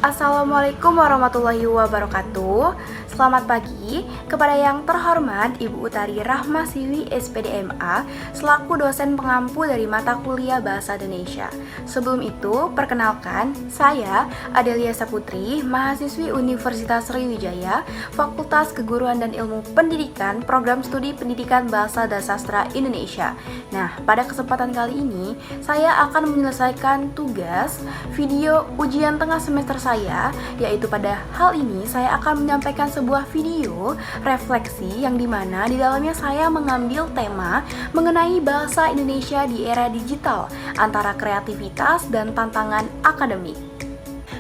Assalamualaikum warahmatullahi wabarakatuh. Selamat pagi kepada yang terhormat Ibu Utari Rahmasiwi SPDMA selaku dosen pengampu dari mata kuliah Bahasa Indonesia. Sebelum itu, perkenalkan, saya Adelia Saputri, mahasiswi Universitas Sriwijaya, Fakultas Keguruan dan Ilmu Pendidikan, Program Studi Pendidikan Bahasa dan Sastra Indonesia. Nah, pada kesempatan kali ini, saya akan menyelesaikan tugas video ujian tengah semester saya, yaitu pada hal ini saya akan menyampaikan sebuah video refleksi yang dimana di dalamnya saya mengambil tema mengenai bahasa Indonesia di era digital antara kreativitas dan tantangan akademik.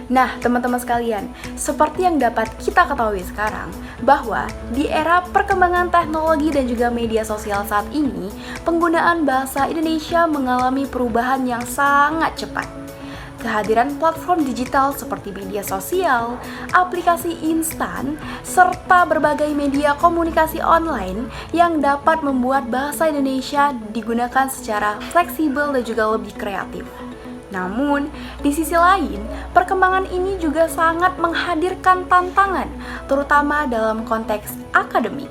Nah, teman-teman sekalian, seperti yang dapat kita ketahui sekarang, bahwa di era perkembangan teknologi dan juga media sosial saat ini, penggunaan bahasa Indonesia mengalami perubahan yang sangat cepat. Kehadiran platform digital seperti media sosial, aplikasi instan, serta berbagai media komunikasi online yang dapat membuat bahasa Indonesia digunakan secara fleksibel dan juga lebih kreatif. Namun, di sisi lain, perkembangan ini juga sangat menghadirkan tantangan, terutama dalam konteks akademik.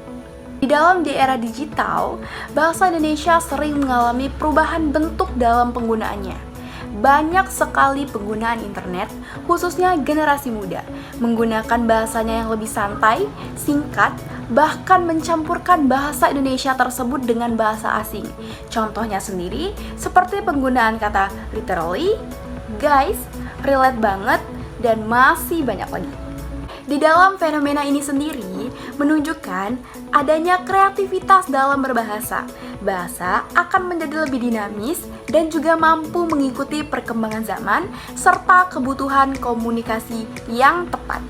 Di era digital, bahasa Indonesia sering mengalami perubahan bentuk dalam penggunaannya. Banyak sekali penggunaan internet, khususnya generasi muda, menggunakan bahasanya yang lebih santai, singkat, bahkan mencampurkan bahasa Indonesia tersebut dengan bahasa asing. Contohnya sendiri, seperti penggunaan kata literally, guys, relate banget, dan masih banyak lagi. Di dalam fenomena ini sendiri menunjukkan adanya kreativitas dalam berbahasa. Bahasa akan menjadi lebih dinamis dan juga mampu mengikuti perkembangan zaman serta kebutuhan komunikasi yang tepat.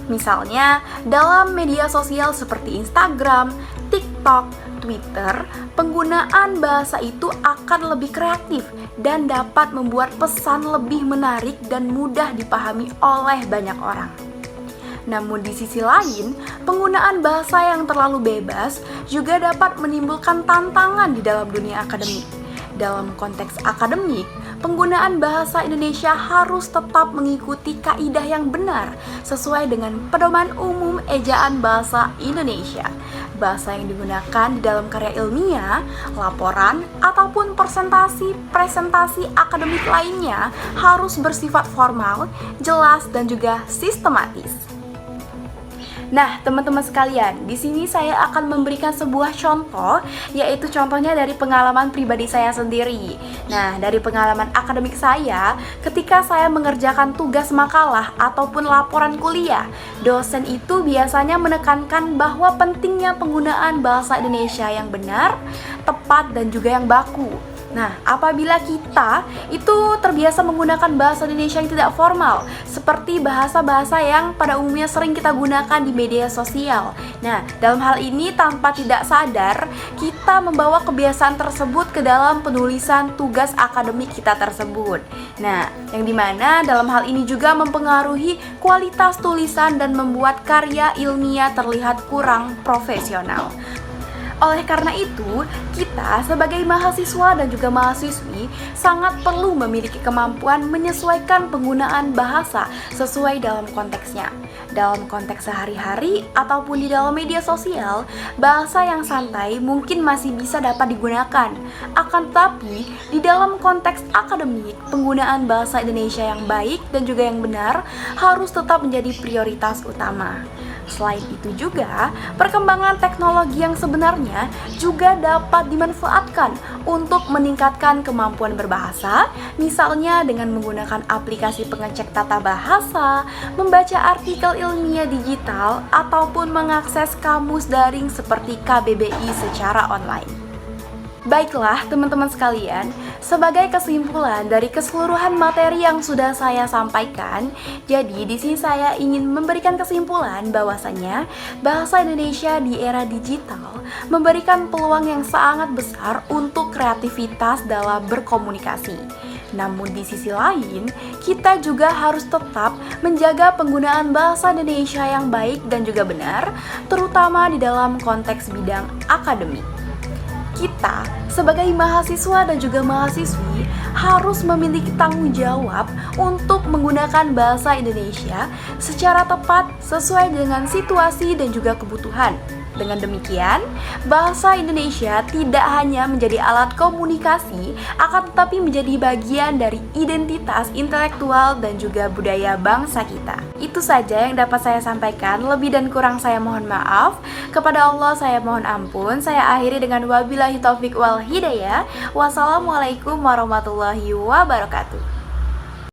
Misalnya, dalam media sosial seperti Instagram, TikTok, Twitter, penggunaan bahasa itu akan lebih kreatif dan dapat membuat pesan lebih menarik dan mudah dipahami oleh banyak orang. Namun di sisi lain, penggunaan bahasa yang terlalu bebas juga dapat menimbulkan tantangan di dalam dunia akademik. Dalam konteks akademik, penggunaan bahasa Indonesia harus tetap mengikuti kaidah yang benar sesuai dengan pedoman umum ejaan bahasa Indonesia. Bahasa yang digunakan di dalam karya ilmiah, laporan, ataupun presentasi akademik lainnya harus bersifat formal, jelas, dan juga sistematis. Nah, teman-teman sekalian, di sini saya akan memberikan sebuah contoh, yaitu contohnya dari pengalaman pribadi saya sendiri. Nah, dari pengalaman akademik saya, ketika saya mengerjakan tugas makalah ataupun laporan kuliah, dosen itu biasanya menekankan bahwa pentingnya penggunaan bahasa Indonesia yang benar, tepat, dan juga yang baku. Nah, apabila kita itu terbiasa menggunakan bahasa Indonesia yang tidak formal, seperti bahasa-bahasa yang pada umumnya sering kita gunakan di media sosial. Nah, dalam hal ini tanpa tidak sadar, kita membawa kebiasaan tersebut ke dalam penulisan tugas akademik kita tersebut. Nah, yang dimana dalam hal ini juga mempengaruhi kualitas tulisan dan membuat karya ilmiah terlihat kurang profesional. Oleh karena itu, kita sebagai mahasiswa dan juga mahasiswi sangat perlu memiliki kemampuan menyesuaikan penggunaan bahasa sesuai dalam konteksnya. Dalam konteks sehari-hari ataupun di dalam media sosial, bahasa yang santai mungkin masih bisa dapat digunakan. Akan tetapi, di dalam konteks akademik, penggunaan bahasa Indonesia yang baik dan juga yang benar harus tetap menjadi prioritas utama. Selain itu juga, perkembangan teknologi yang sebenarnya juga dapat dimanfaatkan untuk meningkatkan kemampuan berbahasa, misalnya dengan menggunakan aplikasi pengecek tata bahasa, membaca artikel ilmiah digital, ataupun mengakses kamus daring seperti KBBI secara online. Baiklah teman-teman sekalian, sebagai kesimpulan dari keseluruhan materi yang sudah saya sampaikan, jadi di sini saya ingin memberikan kesimpulan bahwasanya bahasa Indonesia di era digital memberikan peluang yang sangat besar untuk kreativitas dalam berkomunikasi. Namun di sisi lain, kita juga harus tetap menjaga penggunaan bahasa Indonesia yang baik dan juga benar, terutama di dalam konteks bidang akademik. Kita sebagai mahasiswa dan juga mahasiswi harus memiliki tanggung jawab untuk menggunakan bahasa Indonesia secara tepat sesuai dengan situasi dan juga kebutuhan. Dengan demikian, bahasa Indonesia tidak hanya menjadi alat komunikasi, akan tetapi menjadi bagian dari identitas intelektual dan juga budaya bangsa kita. Itu saja yang dapat saya sampaikan, lebih dan kurang saya mohon maaf. Kepada Allah saya mohon ampun. Saya akhiri dengan wabillahi taufik wal hidayah. Wassalamualaikum warahmatullahi wabarakatuh.